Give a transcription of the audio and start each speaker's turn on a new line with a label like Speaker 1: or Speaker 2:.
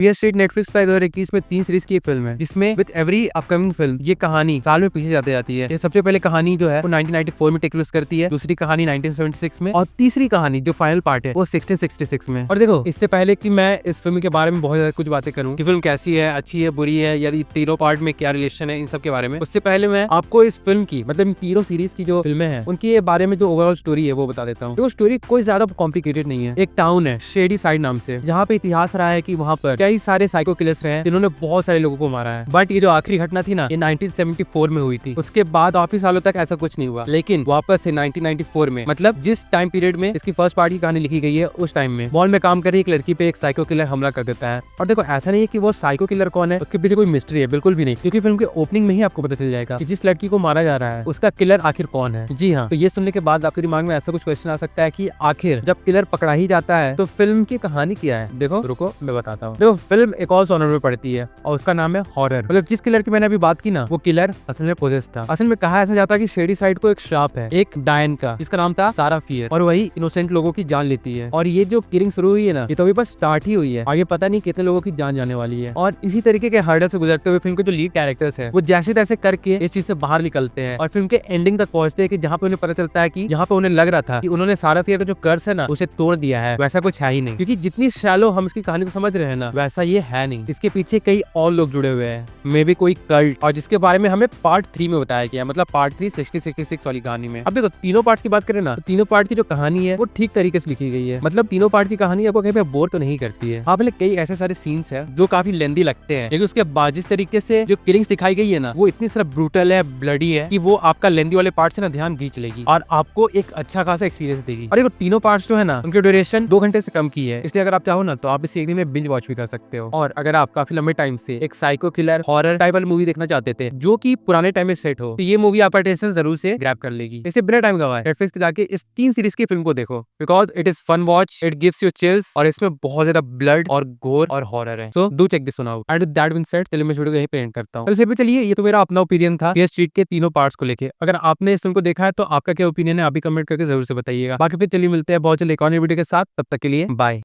Speaker 1: Fear street Netflix पर 2021 में 3 series की एक फिल्म है, जिसमें विद एवरी अपकमिंग फिल्म ये कहानी साल में पीछे जाती जाती है। ये सबसे पहले कहानी जो है वो 1994 में टेक प्लेस करती है, दूसरी कहानी 1976 में और तीसरी कहानी जो फाइनल पार्ट है वो 1666 में। और देखो, इससे पहले कि मैं इस फिल्म के बारे में बहुत ज्यादा कुछ बातें करूं कि फिल्म कैसी है, अच्छी है, बुरी है, या तीनों पार्ट में क्या रिलेशन है, इन सब के बारे में, उससे पहले मैं आपको इस फिल्म की मतलब इन तीनों सीरीज की जो फिल्में हैं उनके बारे में जो ओवरऑल स्टोरी है वो बता देता हूँ। तो स्टोरी कोई ज्यादा कॉम्प्लिकेटेड नहीं है। एक टाउन है शेडी साइड नाम से, जहाँ पे इतिहास रहा है कि वहाँ पर कई सारे साइको किलर्स रहे हैं जिन्होंने बहुत सारे लोगों को मारा है। बट ये जो आखिरी घटना थी ना, ये 1974 में हुई थी। उसके बाद काफी सालों तक ऐसा कुछ नहीं हुआ, लेकिन वापस से 1994 में, मतलब जिस टाइम पीरियड में इसकी फर्स्ट पार्ट की कहानी लिखी गई है, उस टाइम में मॉल में काम कर रही एक लड़की पे एक साइको किलर हमला कर देता है। और देखो, ऐसा नहीं है कि वो साइको किलर कौन है, उसके पीछे कोई मिस्ट्री है, बिल्कुल भी नहीं, क्योंकि फिल्म के ओपनिंग में ही आपको पता चल जाएगा कि जिस लड़की को मारा जा रहा है उसका किलर आखिर कौन है। जी हाँ, तो ये सुनने के बाद आपके दिमाग में ऐसा कुछ क्वेश्चन आ सकता है कि आखिर जब किलर पकड़ा ही जाता है तो फिल्म की कहानी क्या है। देखो रुको, मैं बताता हूँ। देखो, फिल्म एक और जॉनर में पड़ती है और उसका नाम है हॉरर। मतलब जिस किलर की मैंने अभी बात की ना, वो किलर असल में पोजेस था। असल में कहा ऐसा जाता है कि शेडी साइड को एक श्राप है, एक डायन का, जिसका नाम था सारा फियर, और वही इनोसेंट लोगों की जान लेती है। और ये जो किलिंग शुरू हुई है ना, ये तो अभी बस स्टार्ट ही हुई है, आगे पता नहीं कितने लोगों की जान जाने वाली है। और इसी तरीके के हर्डल से गुजरते हुए फिल्म के जो लीड कैरेक्टर्स है वो जैसे तैसे करके इस चीज से बाहर निकलते हैं और फिल्म के एंडिंग तक पहुंचते हैं कि जहाँ पे उन्हें पता चलता है कि जहाँ पे उन्हें लग रहा था कि उन्होंने सारा फियर का जो कर्स है ना उसे तोड़ दिया है, वैसा कुछ है ही नहीं। क्योंकि जितनी शैलो हम इसकी कहानी को समझ रहे हैं ना, वैसा ये है नहीं। इसके पीछे कई और लोग जुड़े हुए हैं, मे बी कोई कल्ट, और जिसके बारे में हमें पार्ट 3 में बताया गया, मतलब पार्ट 3 6066 वाली कहानी में। अब देखो, तीनों पार्ट्स की बात करें ना, तो तीनों पार्ट की जो कहानी है वो ठीक तरीके से लिखी गई है। मतलब तीनों पार्ट की कहानी आपको कहीं पे बोर तो नहीं करती है। आप कई ऐसे सारे सीन्स है जो काफी लेंदी लगते हैं, लेकिन उसके बाद जिस तरीके से जो किलिंग्स दिखाई गई है ना, वो इतनी सारा ब्रूटल है, ब्लडी है कि वो आपका लेंदी वाले पार्ट से ना ध्यान खींच लेगी और आपको एक अच्छा खासा एक्सपीरियंस देगी। और ये तीनों पार्ट्स जो है ना, उनकी ड्यूरेशन 2 घंटे से कम की है, इसलिए अगर आप चाहो ना तो आप इसे एक दिन में बिंज वॉच भी कर सकते हो। और अगर आप काफी लंबे टाइम से एक साइको किलर हॉरर टाइप वाली मूवी देखना चाहते थे जो कि पुराने टाइम में सेट हो, तो ये मूवी आपका अटेंशन जरूर से ग्रैब कर लेगी। इसे बिना टाइम गवाए नेटफ्लिक्स पे जाके इस 3 सीरीज की फिल्म को देखो, because it is fun watch, it gives you chills, और इसमें बहुत ज्यादा ब्लड और गोर और हॉरर है। So do check this one out. And with that being said, चलिए मैं वीडियो को यहीं पे एंड करता हूं। फिर भी चलिए, ये तो मेरा अपना ओपिनियन था फीयर स्ट्रीट के तीनों पार्ट्स को लेके। अगर आपने इस फिल्म को देखा है तो आपका क्या ओपिनियन है, आप भी कमेंट करके जरूर से बताइएगा। बाकी फिर चलिए मिलते हैं बहुत जल्द एक और वीडियो के साथ, तब तक के लिए बाय।